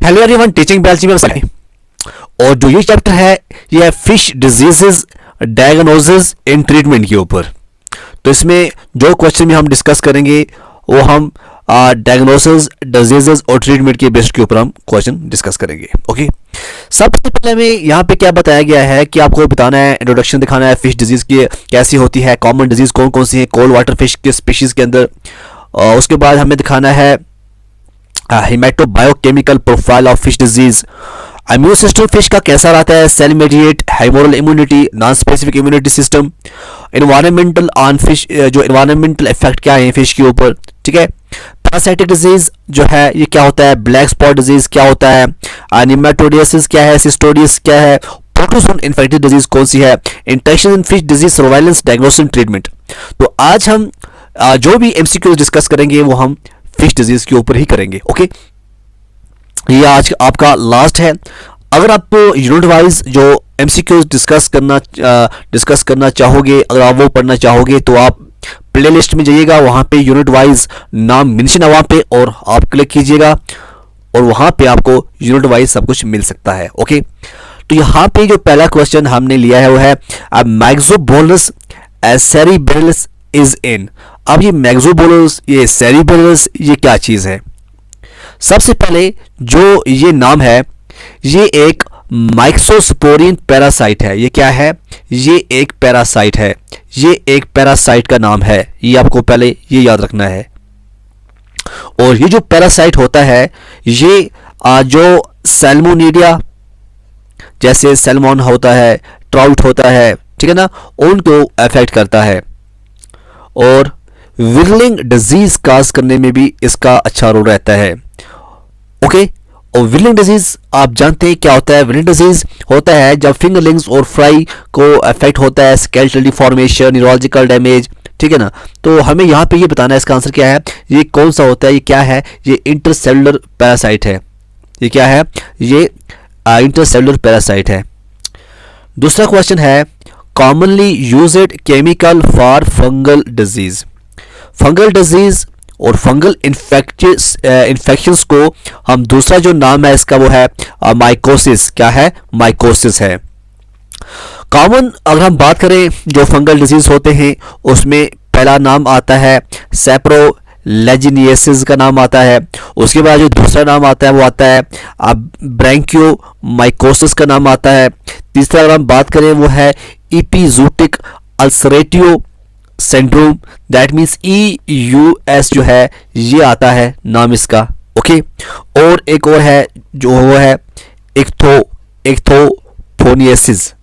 Hello everyone, teaching biology में सभी। और जो ये चैप्टर है ये है fish diseases diagnosis and treatment के ऊपर। तो इसमें जो क्वेश्चन में हम डिस्कस करेंगे वो हम डायग्नोसिस, डिजीजेस और ट्रीटमेंट के बेस्ड के ऊपर हम क्वेश्चन डिस्कस करेंगे। ओके, सबसे पहले हमें यहाँ पे क्या बताया गया है कि आपको बताना है, इंट्रोडक्शन दिखाना है फिश डिजीज की कैसी होती है, कॉमन डिजीज कौन कौन सी है कोल्ड वाटर फिश के स्पीशीज के अंदर। उसके बाद हमें दिखाना है hematobiochemical profile of fish disease, immune system fish का कैसा रहता है, cell mediate, humoral immunity, non specific immunity system, environmental on fish, जो एनवायरमेंटल इफेक्ट क्या है फिश के ऊपर। ठीक है, पैरासाइटिक डिजीज जो है ये क्या होता है, ब्लैक स्पॉट डिजीज क्या होता है, निमेटोडियसिस क्या है, सिस्टोडियस क्या है, प्रोटोजोन इन्फेक्टेड डिजीज कौन सी है, infection in fish disease, surveillance, diagnosis, treatment. तो आज हम जो भी एमसीक्यू डिस्कस करेंगे वो हम फिश डिजीज के ऊपर ही करेंगे। ओके, ये आज आपका लास्ट है। अगर आप यूनिट वाइज जो एमसीक्यूज डिस्कस करना चाहोगे, अगर आप वो पढ़ना चाहोगे तो आप प्लेलिस्ट में जाइएगा, वहां पे यूनिट वाइज नाम मेंशन है वहां पे, और आप क्लिक कीजिएगा और वहां पे आपको यूनिट वाइज सब कुछ मिल सकता है। ओके, तो यहाँ पे जो पहला क्वेश्चन हमने लिया है वो है मैक्सोबोलस सेरिबेलस इज इन। अब ये मैक्सोबोलस, ये सेरिबेलस, ये क्या चीज है? सबसे पहले जो ये नाम है ये एक माइक्रोस्पोरिन पैरासाइट है। ये क्या है? ये एक पैरासाइट है, ये एक पैरासाइट का नाम है, ये आपको पहले ये याद रखना है। और ये जो पैरासाइट होता है ये जो सैल्मोनिडिया, जैसे सैल्मन होता है, ट्राउट होता है, ठीक है ना, उनको अफेक्ट करता है। और विरलिंग डिजीज काज करने में भी इसका अच्छा रोल रहता है। ओके, और विरलिंग डिजीज आप जानते हैं क्या होता है? विरलिंग डिजीज होता है जब फिंगरलिंग्स और फ्राई को अफेक्ट होता है, स्केलेटल डिफॉर्मेशन, न्यूरोलॉजिकल डैमेज। ठीक है ना, तो हमें यहाँ पे ये बताना है इसका आंसर क्या है, ये कौन सा होता है, ये क्या है? ये इंटरसेलुलर पैरासाइट है। ये क्या है? ये इंटरसेलुलर पैरासाइट है। दूसरा क्वेश्चन है commonly used chemical for fungal disease. Fungal disease और फंगल इन्फेक्शंस को हम दूसरा जो नाम है इसका वो है माइकोसिस। क्या है? माइकोसिस है। कॉमन अगर हम बात करें जो फंगल डिजीज होते हैं उसमें पहला नाम आता है सेप्रोलेजिनियसिस का नाम आता है। उसके बाद जो दूसरा नाम आता है वो आता है ब्रैंकियोमाइकोसिस का नाम आता है। तीसरा अगर हम बात करें वो है epizootic ulcerative syndrome, that means EUS जो है ये आता है नाम इसका। ओके, और एक और है जो वो है इक्थोफोनियसिस।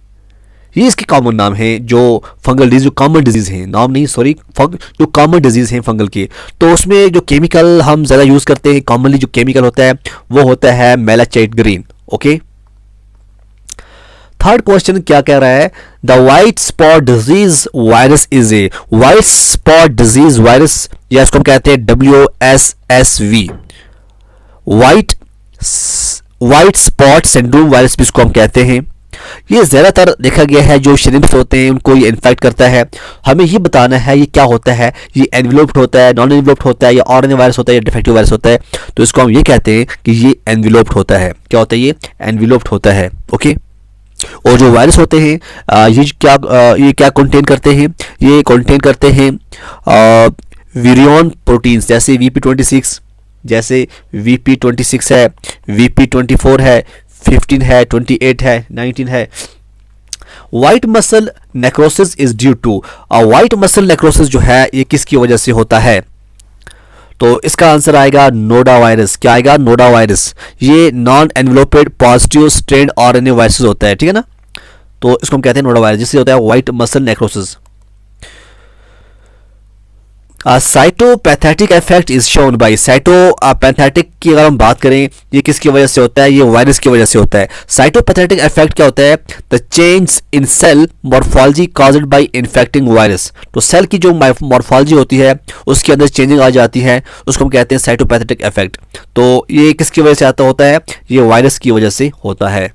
ये इसके कॉमन नाम है जो फंगल डिजीज, जो कॉमन डिजीज हैं, नाम नहीं सॉरी, जो कॉमन डिजीज हैं फंगल के। तो उसमें जो केमिकल हम ज़्यादा यूज़ करते हैं, कॉमनली जो केमिकल होता है वो होता है मेलाचाइट ग्रीन। ओके, थर्ड क्वेश्चन क्या कह रहा है? The white spot disease virus is a. White spot disease virus, या इसको हम कहते हैं WSSV, white spot syndrome virus भी इसको हम कहते हैं। ये ज्यादातर देखा गया है जो श्रिम्प्स होते हैं उनको ये इन्फेक्ट करता है। हमें ये बताना है ये क्या होता है, ये एनवेलोप्ड होता है, नॉन एनवेलोप्ड होता है, या RNA वायरस होता है, या डिफेक्टिव वायरस होता है। तो इसको हम ये कहते हैं कि ये एनवेलोप्ड होता है। क्या होता है? ये एनवेलोप्ड होता है। ओके, और जो वायरस होते हैं ये क्या कंटेन करते हैं? ये कंटेन करते हैं विरियन प्रोटीन्स, जैसे VP26, जैसे VP26 है, VP24 है, 15 है, 28 है, 19 है। White muscle necrosis is due to, white muscle necrosis जो है ये किसकी वजह से होता है? तो इसका आंसर आएगा नोडा वायरस। क्या आएगा? Noda virus. ये non enveloped positive strand RNA virus होता है। ठीक है ना, तो इसको हम कहते हैं नोडा वायरस, जिससे होता है white muscle necrosis. Cytopathetic effect is shown by. Cytopathetic की अगर हम बात करें ये किसकी वजह से होता है? ये वायरस की वजह से होता है। साइटोपैथेटिक इफेक्ट क्या होता है? The change in cell morphology caused by infecting virus. तो सेल की जो मॉर्फोलॉजी होती है उसके अंदर चेंजिंग आ जाती है, उसको हम कहते हैं साइटोपैथेटिक इफेक्ट। तो ये किसकी वजह से आता होता है? ये वायरस की वजह से होता है।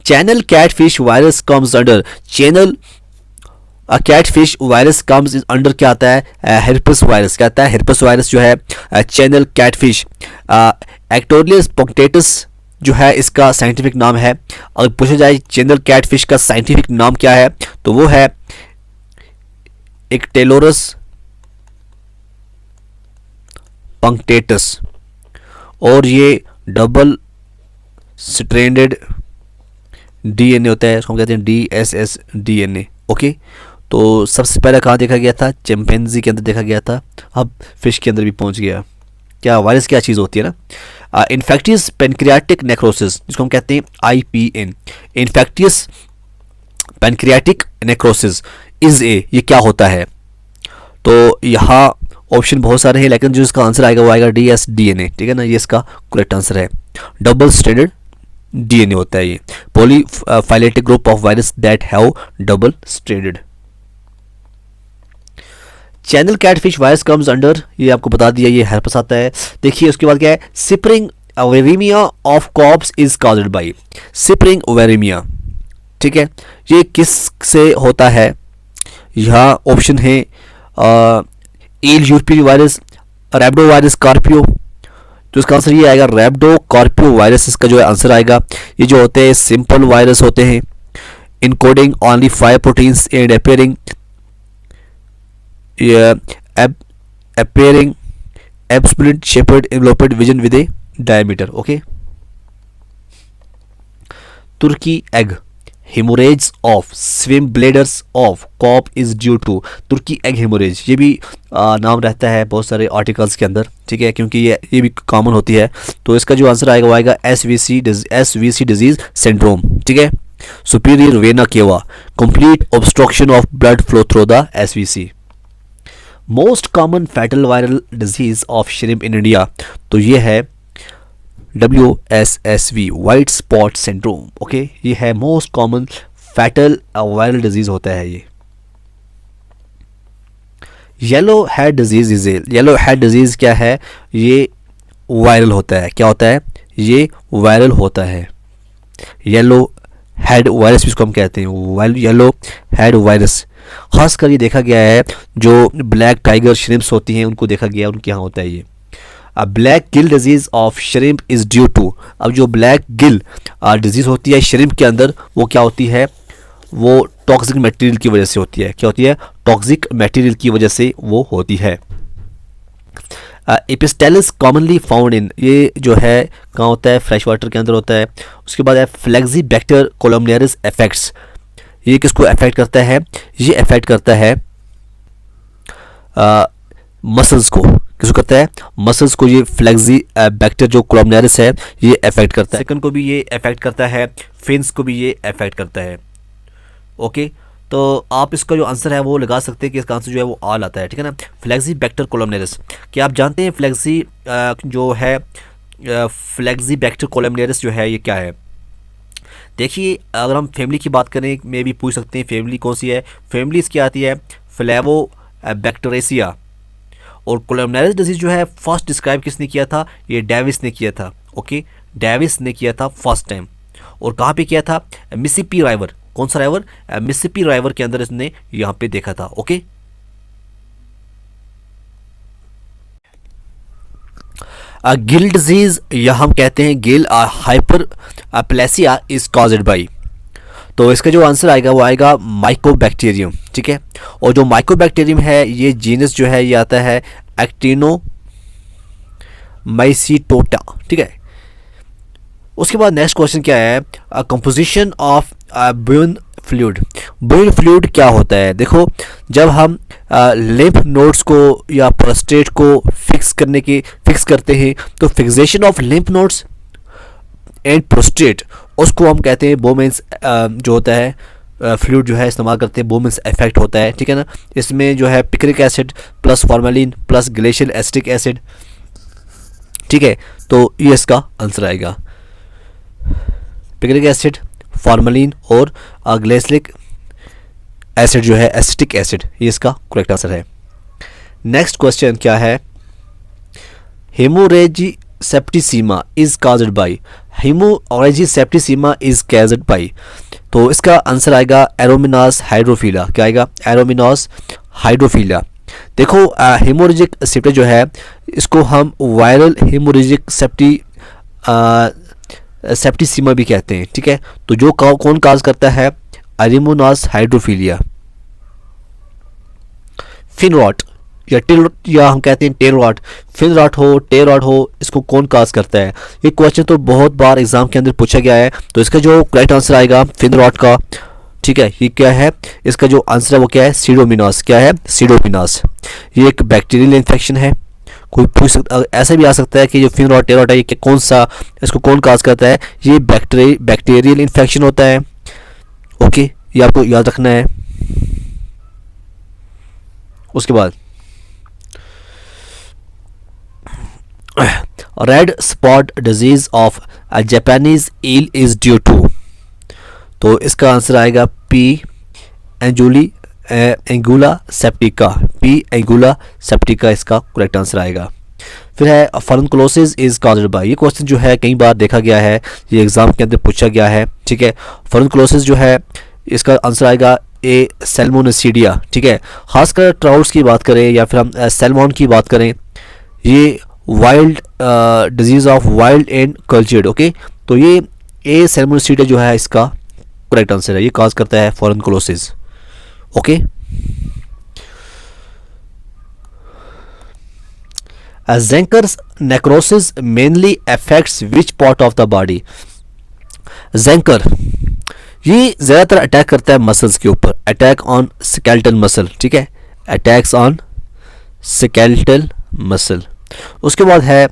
Channel catfish virus comes under. Channel catfish virus comes under क्या आता है? हेर्पेस वायरस। क्या आता है? हेर्पेस वायरस जो है चैनल कैटफिश एक्टोरियस पुंक्टेटस जो है इसका साइंटिफिक नाम है। अगर पूछा जाए जनरल कैटफिश का साइंटिफिक नाम क्या है, तो वो है इक्टेलोरस पुंक्टेटस, और ये डबल स्ट्रैंडेड डीएनए होता है, इसको हम कहते हैं DSS डीएनए। ओके, तो सबसे पहले कहाँ देखा गया था? चिंपैंजी के अंदर देखा गया था, अब फिश के अंदर भी पहुंच गया। क्या वायरस क्या चीज़ होती है ना? इन्फेक्टियस पेनक्रियाटिक नेक्रोसिस, जिसको हम कहते हैं IPN, infectious pancreatic necrosis is a, ये क्या होता है? तो यहाँ ऑप्शन बहुत सारे हैं, लेकिन जो इसका आंसर आएगा वो आएगा DSDNA, ठीक है ना, ये इसका करेक्ट आंसर है। डबल स्ट्रैंडेड DNA होता है ये, polyphyletic group of virus that have double stranded. Channel catfish virus comes under, ये आपको बता दिया, ये हेरपस आता है। देखिए उसके बाद क्या है? Spring viraemia of carp is caused by, spring viraemia, ठीक है, ये किस से होता है? यहाँ ऑप्शन है एल यूरोपीय वायरस, रैब्डो वायरस, कार्पियो, तो इसका आंसर ये आएगा रैब्डो कार्पियो वायरस, इसका जो है आंसर आएगा। ये जो होते हैं सिंपल वायरस होते हैं, encoding only 5 proteins and appearing absolute shepherd enveloped vision with a diameter. Okay, Turkey egg hemorrhage of swim bladders of carp is due to तुर्की एग हेमोरेज, ये भी नाम रहता है बहुत सारे आर्टिकल्स के अंदर, ठीक है, क्योंकि ये भी कॉमन होती है। तो इसका जो आंसर आएगा वो आएगा SVC डिजीज सिंड्रोम, ठीक है, superior vena cava, complete obstruction of blood flow through the SVC। Most common fatal viral disease of shrimp in India, तो ये है WSSV, white spot syndrome. Okay, ये है most common fatal viral disease होता है ये। Yellow head disease is yellow head disease क्या है? ये वायरल होता है। क्या होता है? ये वायरल होता है। येलो हेड वायरस जिसको हम कहते हैं, येलो हेड वायरस, खासकर ये देखा गया है जो ब्लैक टाइगर श्रिम्प्स होती हैं उनको देखा गया है, उनके यहाँ होता है ये। Black gill disease of shrimp is due to, अब जो ब्लैक गिल डिजीज होती है श्रिम्प के अंदर, वो क्या होती है? वो टॉक्सिक मटेरियल की वजह से होती है। क्या होती है? टॉक्सिक मटेरियल की वजह से वो होती है। एपिस्टेलिस कॉमनली फाउंड इन, ये जो है कहाँ होता है? फ्रेश वाटर के अंदर होता है। उसके बाद है फ्लेक्सीबैक्टर कोलोमनेरिस इफेक्ट्स, ये किसको अफेक्ट करता है? ये अफेक्ट करता है मसल्स को। किसको करता है? मसल्स को। ये फ्लेक्सी बैक्टर जो कोलोमनेरिस है ये अफेक्ट करता है। सेकंड को भी ये अफेक्ट करता है, फिन्स को भी ये अफेक्ट करता है। ओके, तो आप इसका जो आंसर है वो लगा सकते हैं कि इसका आंसर जो है वो आल आता है, ठीक है ना, फ्लेक्सी बैक्टर कोलोमनेरिस। क्या आप जानते हैं फ्लेक्सी जो है फ्लेक्सी बैक्टर कोलोमनेरिस जो है ये क्या है? देखिए, अगर हम फैमिली की बात करें में भी पूछ सकते हैं फैमिली कौन सी है। फैमिली इसकी आती है फ्लेवो बैक्टीरिया। और कोलोमनेरिस डिजीज जो है फर्स्ट डिस्क्राइब किसने किया था? ये डेविस ने किया था। ओके, डेविस ने किया था फर्स्ट टाइम। और कहाँ पे किया था? मिसिसिपी राइवर। कौन सा राइवर? मिसिसिपी राइवर के अंदर इसने यहाँ पे देखा था। ओके, गिल डिजीज या हम कहते हैं gill hyperplasia is caused by, तो इसका जो आंसर आएगा वो आएगा माइकोबैक्टीरियम, ठीक है। और जो माइकोबैक्टीरियम है ये जीनस जो है ये आता है एक्टिनोमाइसीटोटा, ठीक है। उसके बाद नेक्स्ट क्वेश्चन क्या है? Composition of Bouin's fluid. Bouin's fluid क्या होता है? देखो, जब हम लिम्फ नोड्स को या प्रोस्टेट को फिक्स करते हैं तो fixation of lymph nodes and prostate उसको हम कहते हैं बोमेंस जो होता है फ्लूइड जो है इस्तेमाल करते हैं, बोमेंस इफेक्ट होता है, ठीक है ना। इसमें जो है picric acid plus formalin plus glacial acetic acid, ठीक है। तो ये इसका आंसर आएगा, पिक्रिक एसिड, फॉर्मेलिन और ग्लेशियलिक एसिड जो है एसिटिक एसिड, ये इसका करेक्ट आंसर है। नेक्स्ट क्वेश्चन क्या है? Haemorrhagic septicaemia is caused by. Haemorrhagic septicaemia is caused by, तो इसका आंसर आएगा एरोमिनास हाइड्रोफिला। क्या आएगा? Aeromonas hydrophila. देखो, हेमोरेजिक सेप्टी जो है इसको हम वायरल हेमोरेजिक सेप्टी सेप्टिसिमा भी कहते हैं, ठीक है। तो जो कौन काज करता है, एरिमोनास हाइड्रोफीलिया। फिन रॉट या टेल, या हम कहते हैं टेल रॉट, फिन रॉट हो, टेल रॉट हो, इसको कौन काज करता है? ये क्वेश्चन तो बहुत बार एग्जाम के अंदर पूछा गया है। तो इसका जो करेक्ट आंसर आएगा फिन रॉट का, ठीक है, ये क्या है, इसका जो आंसर है वो क्या है, सीडोमिनास। क्या है? सीडोमिनास। ये एक बैक्टीरियल इन्फेक्शन है। कोई पूछ सकता, ऐसा भी आ सकता है कि जो फिन रॉट टेल रॉट है ये कौन सा, इसको कौन काज करता है? ये बैक्टीरियल इन्फेक्शन होता है। ओके, ये आपको याद रखना है। उसके बाद red spot disease of Japanese eel is due to, तो इसका आंसर आएगा पी एंगुला सेप्टिका। पी एंगुला सेप्टिका इसका करेक्ट आंसर आएगा। फिर है फर्नकुलोसिस इज कॉज्ड बाय, ये क्वेश्चन जो है कई बार देखा गया है, ये एग्जाम के अंदर पूछा गया है, ठीक है। फर्नकुलोसिस जो है इसका आंसर आएगा ए सैल्मोनेसिडिया, ठीक है। खासकर ट्राउट्स की बात करें या फिर हम सैल्मोन की बात करें, ये wild disease of wild and cultured. Okay, तो ये ए सैल्मोनेसिडिया जो है इसका करेक्ट आंसर है, ये काज करता है furunculosis. Okay, Zenker's necrosis mainly affects which part of the body? Zenker ये ज़्यादातर अटैक करता है मसल्स के ऊपर, अटैक ऑन स्केलेटल मसल, ठीक है, अटैक्स ऑन स्केलेटल मसल। उसके बाद है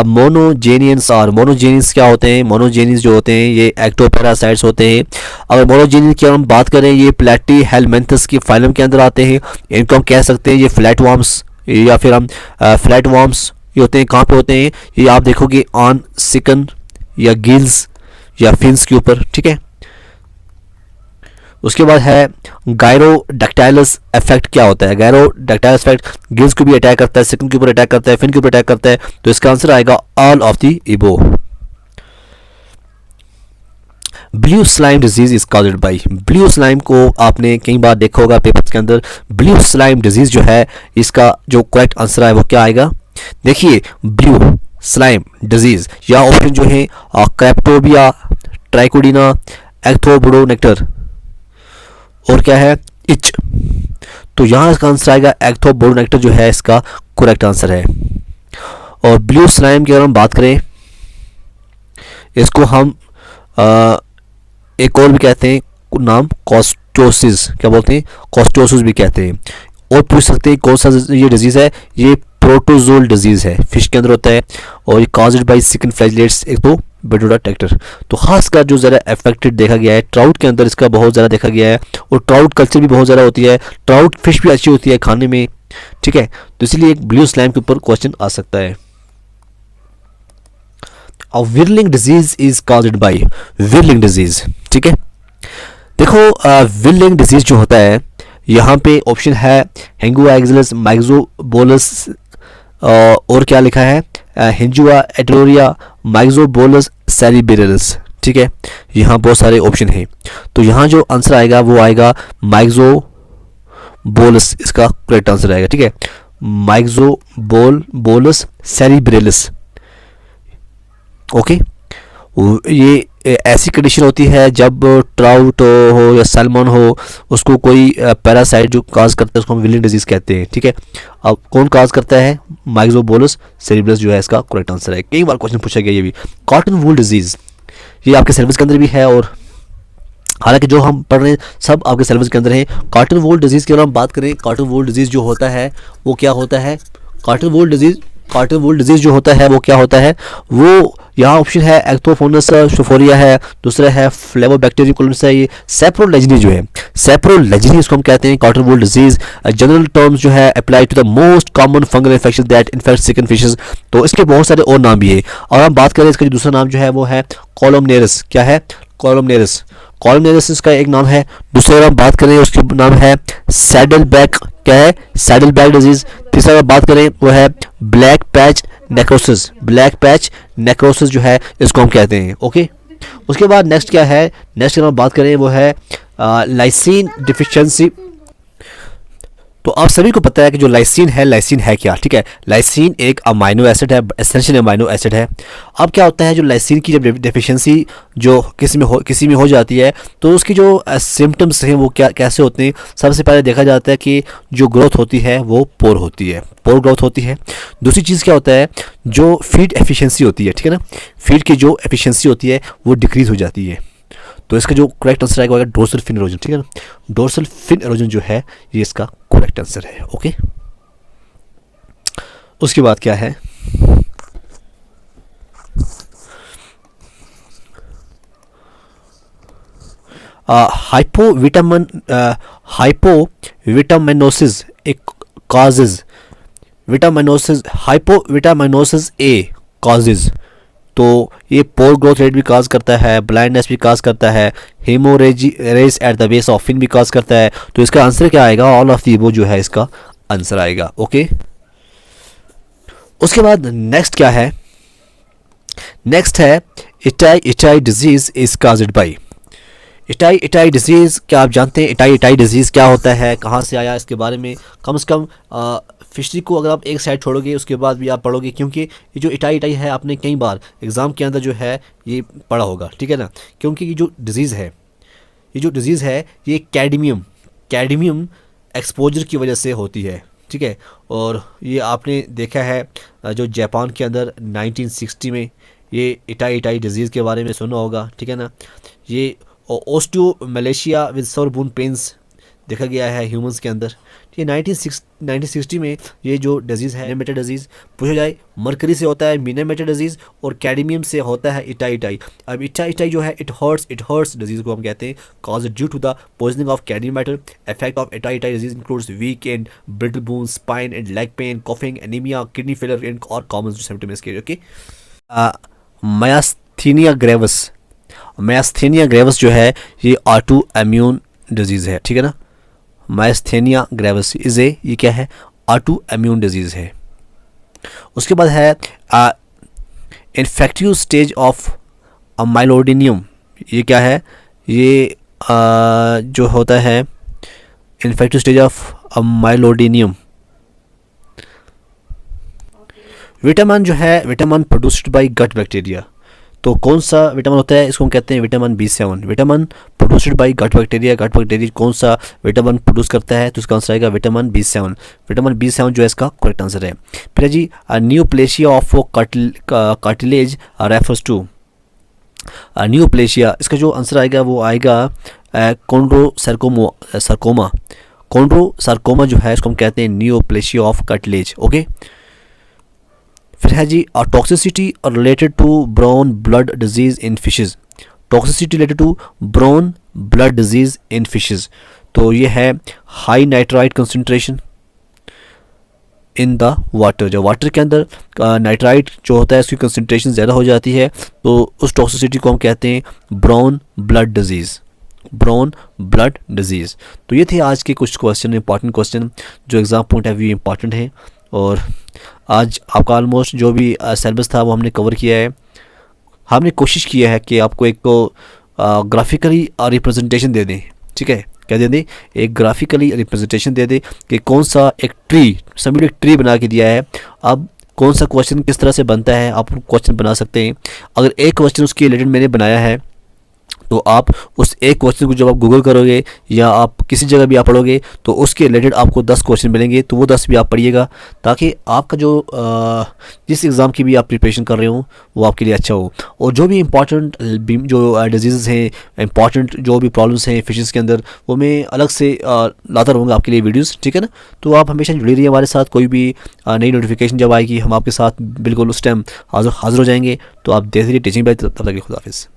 मोनोजेनियंस। और मोनोजेनियंस क्या होते हैं? मोनोजेनियंस जो होते हैं ये एक्टोपैरासाइट्स होते हैं। अगर मोनोजेनियंस की हम बात करें, ये प्लैटीहेलमिन्थस की फाइलम के अंदर आते हैं। इनको हम कह सकते हैं ये फ्लैटवर्म्स या फिर हम फ्लैटवर्म्स ये होते हैं। कहाँ पे होते हैं? ये आप देखोगे ऑन सिकन या गिल्स या फिन्स के ऊपर, ठीक है। उसके बाद है गायरोडक्टाइलस इफेक्ट। क्या होता है गायरोडक्टाइलस इफेक्ट? गिल्स को भी अटैक करता है, सिकन के ऊपर अटैक करता है, फिन के ऊपर अटैक करता है। तो इसका आंसर आएगा ऑल ऑफ द इबो। Blue slime disease is caused bye, blue slime को आपने कई बार देखा होगा पेपर्स के अंदर। ब्लू स्लाइम डिजीज जो है इसका जो करेक्ट आंसर है वो क्या आएगा? देखिए, ब्लू स्लाइम डिजीज या ऑप्शन जो है क्रेप्टोबिया, ट्राइकोडीना, एक्थोबोडोनेक्टर और क्या है, इच। तो यहाँ इसका आंसर आएगा एक्थोबोडोनेक्टर जो है इसका करेक्ट आंसर है। और ब्लू स्लाइम की अगर हम बात करें, इसको हम एक और भी कहते हैं नाम कॉस्टोसिस, क्या बोलते हैं? कॉस्टोसिस भी कहते हैं। और पूछ सकते हैं कौन सा ये डिजीज़ है? ये प्रोटोजोल डिजीज़ है, फिश के अंदर होता है और ये कॉज्ड बाय सिकन फ्लैजिलेट्स, एक तो बेडोडाक्टर। तो खासकर जो ज़रा अफेक्टेड देखा गया है ट्राउट के अंदर, इसका बहुत ज़्यादा देखा गया है। और ट्राउट कल्चर भी बहुत ज़्यादा होती है, ट्राउट फिश भी अच्छी होती है खाने में, ठीक है। तो इसलिए एक ब्लू स्लाइम के ऊपर क्वेश्चन आ सकता है। और whirling disease is caused by, whirling disease, ठीक है। देखो विरलिंग डिजीज जो होता है यहाँ पे ऑप्शन है हेंगुआक्सिलस माइक्रोबोलस और क्या लिखा है हेंजुआ एटलोरिया माइक्रोबोलस सेरिब्रलस, ठीक है। यहाँ बहुत सारे ऑप्शन हैं। तो यहाँ जो आंसर आएगा वो आएगा माइक्रोबोलस, इसका करेक्ट आंसर आएगा, ठीक है, माइक्रोबोलस सेरिब्रलस। ओके, ये ऐसी कंडीशन होती है जब ट्राउट हो या सैल्मन हो, उसको कोई पैरासाइट जो काज करता है उसको हम विलिंग डिजीज कहते हैं, ठीक है। अब कौन काज करता है? माइक्रोबोलस सेरिब्रलस जो है इसका करेक्ट आंसर है। कई बार क्वेश्चन पूछा गया ये भी। कॉटन वूल डिजीज, ये आपके सिलेबस के अंदर भी है और हालांकि जो हम पढ़ रहे हैं सब आपके सिलेबस के अंदर है। कॉटन वूल डिजीज की अगर हम बात करें, कॉटन वूल डिजीज जो होता है वो क्या होता है? कॉटन वूल डिजीज जो होता है वो क्या होता है? वो यहाँ ऑप्शन है एक्टोफोनस शोफोरिया है, दूसरा है फ्लेवोबैक्टीरियम कोलोनिस है, ये सेप्रोलेजनी जो है, सेप्रोलेजनी इसको हम कहते हैं cotton wool disease. General terms जो है apply to the most common fungal infection that infect chicken fishes. तो इसके बहुत सारे और नाम भी है। और हम बात करें इसका जो दूसरा नाम जो है वो है कॉलमनेरस। क्या है? कॉलमनेरस। कॉलमनेरस इसका एक नाम है। दूसरा अगर हम बात करें उसका नाम है सैडल बैक। क्या है? Saddle back disease. तीसरा अगर बात करें वो है black patch necrosis. Black patch necrosis जो है इसको हम कहते हैं। ओके, उसके बाद नेक्स्ट क्या है? नेक्स्ट अगर हम बात करें वो है लाइसिन डिफिशिएंसी। तो आप सभी को पता है कि जो लाइसिन है क्या, ठीक है। लाइसिन एक अमाइनो एसिड है, एसेंशियल अमाइनो एसिड है। अब क्या होता है, जो लाइसिन की जब डेफिशिएंसी जो किसी में हो जाती है तो उसकी जो सिम्टम्स हैं वो क्या कैसे होते हैं। सबसे पहले देखा जाता है कि जो ग्रोथ होती है वो पोर होती है, पोर ग्रोथ होती है। दूसरी चीज़ क्या होता है, जो फीड एफिशिएंसी होती है, ठीक है ना, फीड की जो एफिशिएंसी होती है वो डिक्रीज हो जाती है। तो इसका जो करेक्ट आंसर आएगा डोर्सल फिन एरोजन, ठीक है ना। डोर्सल फिन एरोजन जो है ये इसका करेक्ट आंसर है। ओके, उसके बाद क्या है, हाइपोविटामिनोसिस एक causes vitaminosis, hypovitaminosis A causes. तो ये पोर ग्रोथ रेट भी काज करता है, ब्लाइंडनेस भी काज करता है, haemorrhage at the base of fin भी काज करता है। तो इसका आंसर क्या आएगा, ऑल ऑफ दी वो जो है इसका आंसर आएगा। ओके, उसके बाद नेक्स्ट क्या है, नेक्स्ट है itai disease is caused by. Itai disease, क्या आप जानते हैं इटाई डिजीज़ क्या होता है, कहाँ से आया, इसके बारे में कम से कम फिशरी को अगर आप एक साइड छोड़ोगे उसके बाद भी आप पढ़ोगे, क्योंकि ये जो इटाई है आपने कई बार एग्ज़ाम के अंदर जो है ये पढ़ा होगा, ठीक है ना। क्योंकि ये जो डिज़ीज़ है ये कैडमियम एक्सपोजर की वजह से होती है, ठीक है। और ये आपने देखा है जो जापान के अंदर 1960 में ये इटाई डिजीज़ के बारे में सुना होगा, ठीक है ना। ये osteomalacia with sore bone pains देखा गया है ह्यूमंस के अंदर। ये 1960 में ये जो डिजीज़ है मीनामेटर डिजीज़, पूछा जाए मरकरी से होता है मीनामेटर डिजीज़ और कैडमियम से होता है इटाई। अब इटाई जो है इट हर्ट्स डिजीज़ को हम कहते हैं, cause due to the poisoning of cadmium matter. Effect of itai disease includes weak and brittle bones, spine and leg pain, coughing, anaemia, kidney failure and और common symptoms के। Okay, myasthenia gravis जो है ये auto immune disease है, ठीक है ना। Myasthenia gravis ये क्या है, ऑटो इम्यून डिजीज़ है। उसके बाद है इन्फेक्टिव स्टेज ऑफ माइलोडिनियम। ये क्या है, ये जो होता है infective stage of amyloodinium. Vitamin जो है vitamin produced by gut bacteria. तो कौन सा विटामिन होता है, इसको हम कहते हैं vitamin B7। Vitamin produced by gut bacteria कौन सा विटामिन प्रोड्यूस करता है, तो इसका आंसर आएगा विटामिन B7। विटामिन B7 जो है इसका करेक्ट आंसर है। फिर जी न्यूप्लेशिया ऑफ कार्टिलेज रेफर्स टू। न्यूप्लेशिया, इसका जो आंसर आएगा वो आएगा कॉन्ड्रोसार्कोमा जो है इसको हम कहते हैं न्यूप्लेशिया ऑफ कार्टिलेज। ओके, फिर है जी toxicity related to brown blood disease in fishes. Toxicity related to brown blood disease in fishes, तो ये है high nitrite concentration in the water. जो वाटर के अंदर नाइट्राइट जो होता है उसकी कंसंट्रेशन ज़्यादा हो जाती है, तो उस टॉक्सिसिटी को हम कहते हैं ब्राउन ब्लड डिजीज़। तो ये थे आज के कुछ क्वेश्चन, इंपॉर्टेंट क्वेश्चन जो exam point of view important हैं। और आज आपका ऑलमोस्ट जो भी सिलेबस था वो हमने कवर किया है। हमने कोशिश किया है कि आपको एक तो ग्राफिकली रिप्रेजेंटेशन दे दें, ठीक है, क्या दे दें, एक ग्राफिकली रिप्रेजेंटेशन दे दें कि कौन सा एक ट्री बना के दिया है। अब कौन सा क्वेश्चन किस तरह से बनता है आप क्वेश्चन बना सकते हैं। अगर एक क्वेश्चन उसके रिलेटेड मैंने बनाया है तो आप उस एक क्वेश्चन को जब आप गूगल करोगे या आप किसी जगह भी आप पढ़ोगे तो उसके रिलेटेड आपको 10 क्वेश्चन मिलेंगे, तो वो 10 भी आप पढ़िएगा ताकि आपका जो जिस एग्ज़ाम की भी आप प्रिपरेशन कर रहे हो वो आपके लिए अच्छा हो। और जो भी इंपॉर्टेंट जो डिजीज़ हैं, इंपॉर्टेंट जो भी प्रॉब्लम्स हैं फिशेज़ के अंदर, वो मैं अलग से लाता रहूँगा आपके लिए वीडियोज़, ठीक है ना। तो आप हमेशा जुड़ी रहिए हमारे साथ, कोई भी नई नोटिफिकेशन जब आएगी हम आपके साथ बिल्कुल उस टाइम हाजिर हो जाएंगे। तो आप देखते रहिए टीचिंग बाय, तब तक खुदाफिज़।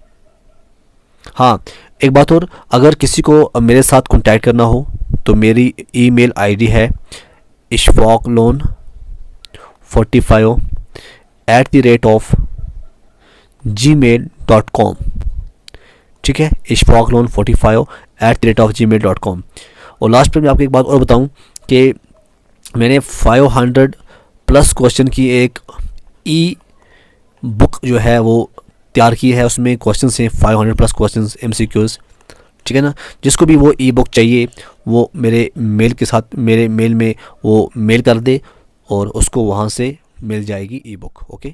हाँ, एक बात और, अगर किसी को मेरे साथ कांटेक्ट करना हो तो मेरी ईमेल आईडी है ishfaqloan45@gmail.com, ठीक है, ishfaqloan45@gmail.com। और लास्ट पर मैं आपको एक बात और बताऊं कि मैंने 500 प्लस क्वेश्चन की एक ई बुक जो है वो तैयार की है। उसमें क्वेश्चन हैं 500 प्लस क्वेश्चन MCQs, ठीक है ना। जिसको भी वो ई बुक चाहिए वो मेरे मेल के साथ, मेरे मेल में वो मेल कर दे और उसको वहाँ से मिल जाएगी ई बुक। ओके।